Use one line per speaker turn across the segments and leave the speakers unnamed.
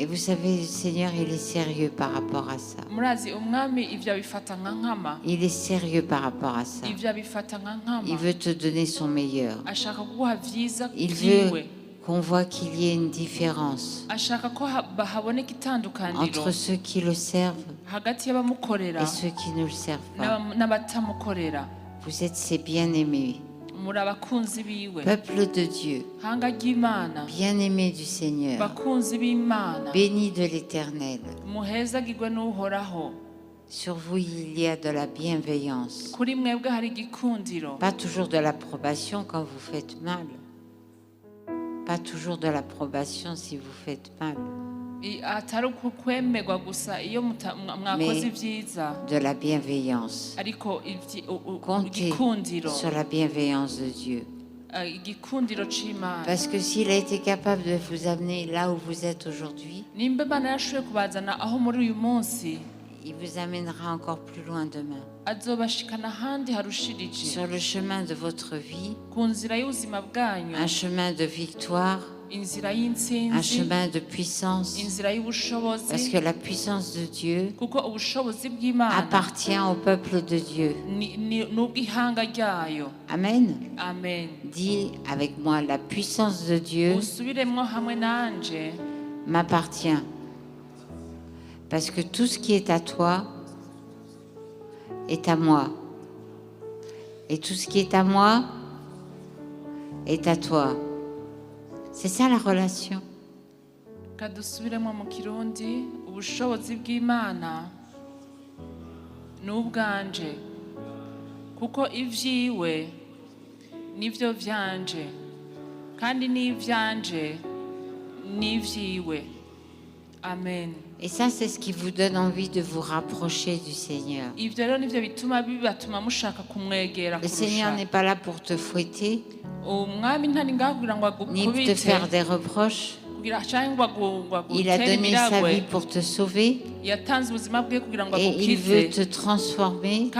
Et vous savez, le Seigneur, il est sérieux par rapport à ça. Il est sérieux par rapport à ça. Il veut te donner son meilleur. Il veut qu'on voit qu'il y ait une différence entre ceux qui le servent et ceux qui ne le servent pas. Vous êtes ses bien-aimés. Peuple de Dieu, bien-aimé du Seigneur, béni de l'Éternel. Sur vous, il y a de la bienveillance. Pas toujours de l'approbation quand vous faites mal. Pas toujours de l'approbation si vous faites mal. Mais de la bienveillance. Comptez sur la bienveillance de Dieu. Parce que s'il a été capable de vous amener là où vous êtes aujourd'hui, il vous amènera encore plus loin demain. Sur le chemin de votre vie, un chemin de victoire, un chemin de puissance, parce que la puissance de Dieu appartient au peuple de Dieu. Amen. Dis avec moi, la puissance de Dieu m'appartient. Parce que tout ce qui est à toi est à moi. Et tout ce qui est à moi est à toi. C'est ça la relation.
Kuko ivyiwe nivyo vyanje kandi n'ivyanje n'ivyiwe. Amen.
Et ça, c'est ce qui vous donne envie de vous rapprocher du Seigneur. Le Seigneur n'est pas là pour te fouetter, ni pour te faire des reproches. Il a donné sa vie pour te sauver et il veut te transformer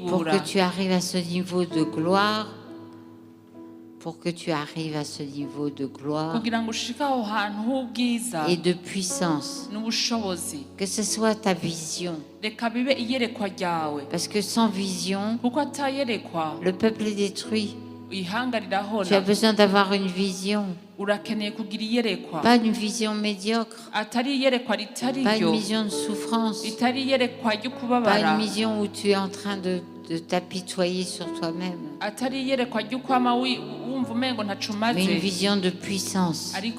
pour que tu arrives à ce niveau de gloire. Pour que tu arrives à ce niveau de gloire et de puissance. Que ce soit ta vision. Parce que sans vision, le peuple est détruit. Tu as besoin d'avoir une vision. Pas une vision médiocre. Pas une vision de souffrance. Pas une vision où tu es en train de t'apitoyer sur toi-même. Mais une vision de puissance. Une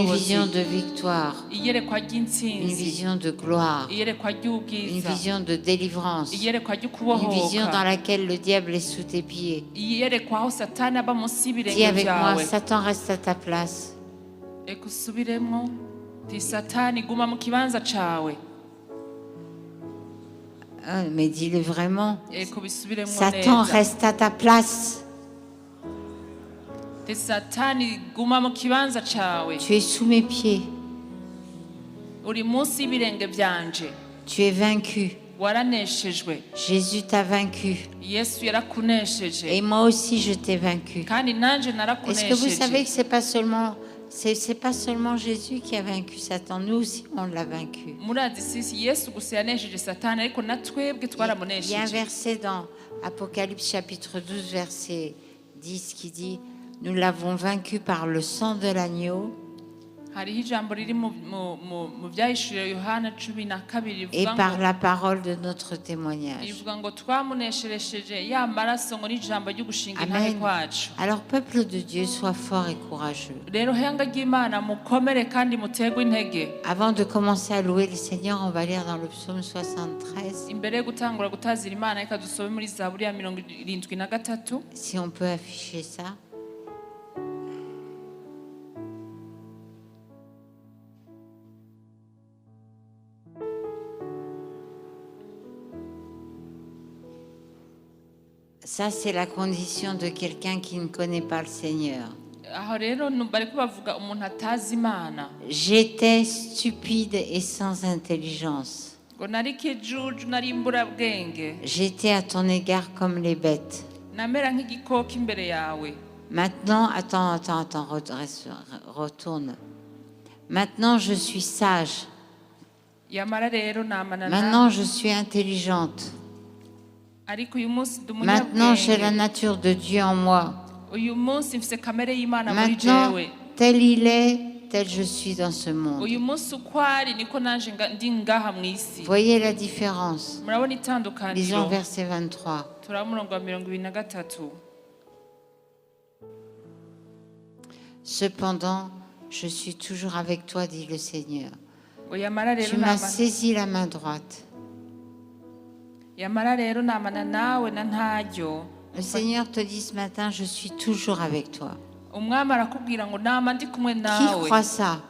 vision de victoire. Une vision de gloire. Une vision de délivrance. Une vision dans laquelle le diable est sous tes pieds. Dis avec moi, Satan reste à ta place. Ah, mais dis-le vraiment. Satan reste à ta place. Tu es sous mes pieds. Tu es vaincu. Jésus t'a vaincu. Et moi aussi je t'ai vaincu. Est-ce que vous savez que c'est pas seulement Jésus qui a vaincu Satan, nous aussi on l'a vaincu. Il y a un verset dans Apocalypse chapitre 12 verset 10 qui dit: nous l'avons vaincu par le sang de l'agneau et par la parole de notre témoignage. Amen. Alors peuple de Dieu, sois fort et courageux. Avant de commencer à louer le Seigneur, on va lire dans le psaume 73. Si on peut afficher ça. Ça, c'est la condition de quelqu'un qui ne connaît pas le Seigneur. J'étais stupide et sans intelligence. J'étais à ton égard comme les bêtes. Maintenant, attends, retourne. Maintenant, je suis sage. Maintenant, je suis intelligente. Maintenant, j'ai la nature de Dieu en moi. Maintenant, tel il est, tel je suis dans ce monde. Voyez la différence. Lisons verset 23. Cependant, je suis toujours avec toi, dit le Seigneur. Tu m'as saisi la main droite. Le Seigneur te dit ce matin, je suis toujours avec toi. Qui croit ça?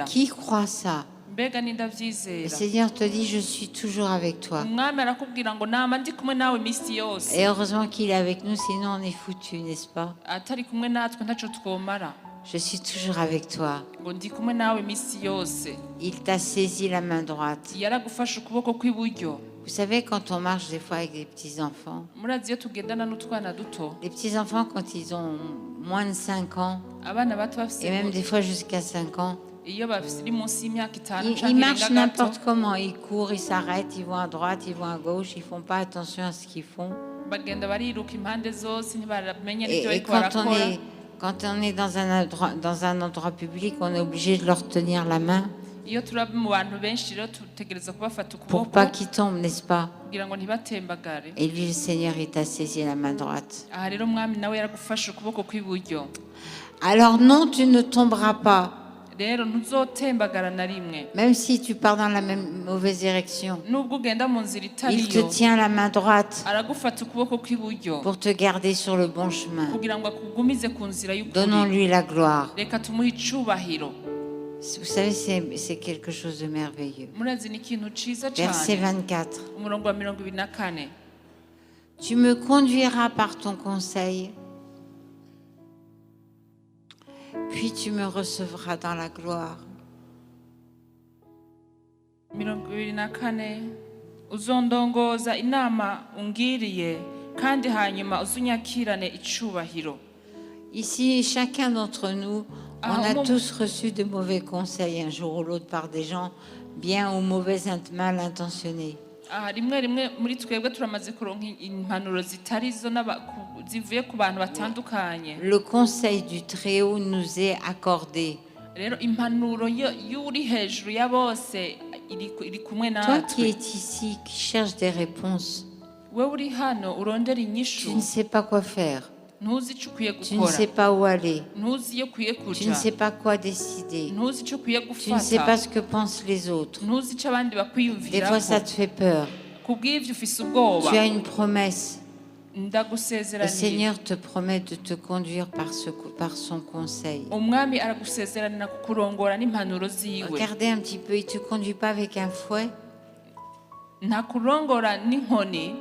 Qui croit ça? Le Seigneur te dit, je suis toujours avec toi. Et heureusement qu'il est avec nous, sinon on est foutu, n'est-ce pas? Je suis toujours avec toi. Il t'a saisi la main droite. Vous savez, quand on marche des fois avec des petits-enfants, les petits-enfants, quand ils ont moins de 5 ans, et même des fois jusqu'à 5 ans, ils marchent n'importe comment. Ils courent, ils s'arrêtent, ils vont à droite, ils vont à gauche, ils ne font pas attention à ce qu'ils font. Et quand on est dans un endroit public, on est obligé de leur tenir la main pour pas qu'ils tombent, n'est-ce pas? Et lui, le Seigneur, il t'a saisi la main droite. Alors non, tu ne tomberas pas. Même si tu pars dans la même mauvaise direction, il te tient la main droite pour te garder sur le bon chemin. Donnons-lui la gloire. Vous savez, c'est quelque chose de merveilleux. Verset 24. Tu me conduiras par ton conseil, puis tu me recevras dans la gloire.
Uzondongoza inama ungiriye kandi hanyuma uzunyakirane icubahiro.
Ici, chacun d'entre nous, on a tous reçu de mauvais conseils un jour ou l'autre par des gens bien ou mauvais, mal intentionnés. Le conseil du Très-Haut nous est accordé. Toi qui es ici, qui cherches des réponses, tu ne sais pas quoi faire. Tu ne sais pas où aller. Tu ne sais pas quoi décider. Tu ne sais pas ce que pensent les autres. Des fois, ça te fait peur. Tu as une promesse. Le Seigneur te promet de te conduire par son conseil. Regardez un petit peu, il ne te conduit pas avec un fouet,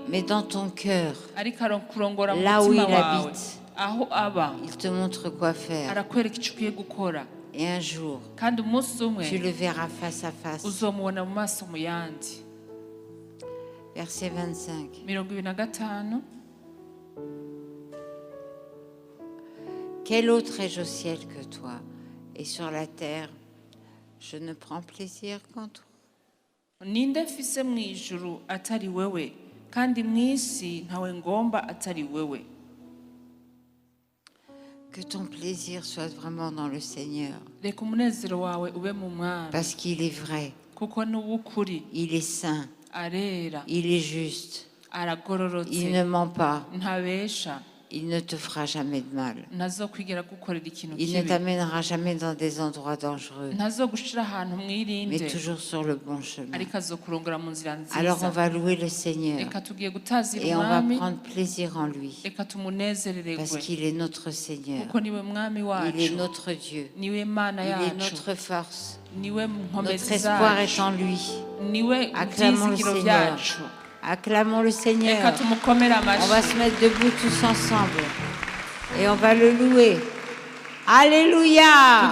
mais dans ton cœur, là où il habite. Il te montre quoi faire. Et un jour, tu le verras face à face. Verset 25. Quel autre ai-je au ciel que toi? Et sur la terre, je ne prends plaisir qu'en toi.
Ninde mfise mu ijuru atari wewe, kandi mw'isi ntawe ngomba atari wewe.
Que ton plaisir soit vraiment dans le Seigneur. Parce qu'il est vrai. Il est saint. Il est juste. Il ne ment pas. Il ne te fera jamais de mal. Il ne t'amènera jamais dans des endroits dangereux, mais toujours sur le bon chemin. Alors on va louer le Seigneur et on va prendre plaisir en lui, parce qu'il est notre Seigneur. Il est notre Dieu. Il est notre force. Notre espoir est en lui. Acclamons le Seigneur. Acclamons le Seigneur. On va se mettre debout tous ensemble et on va le louer. Alléluia.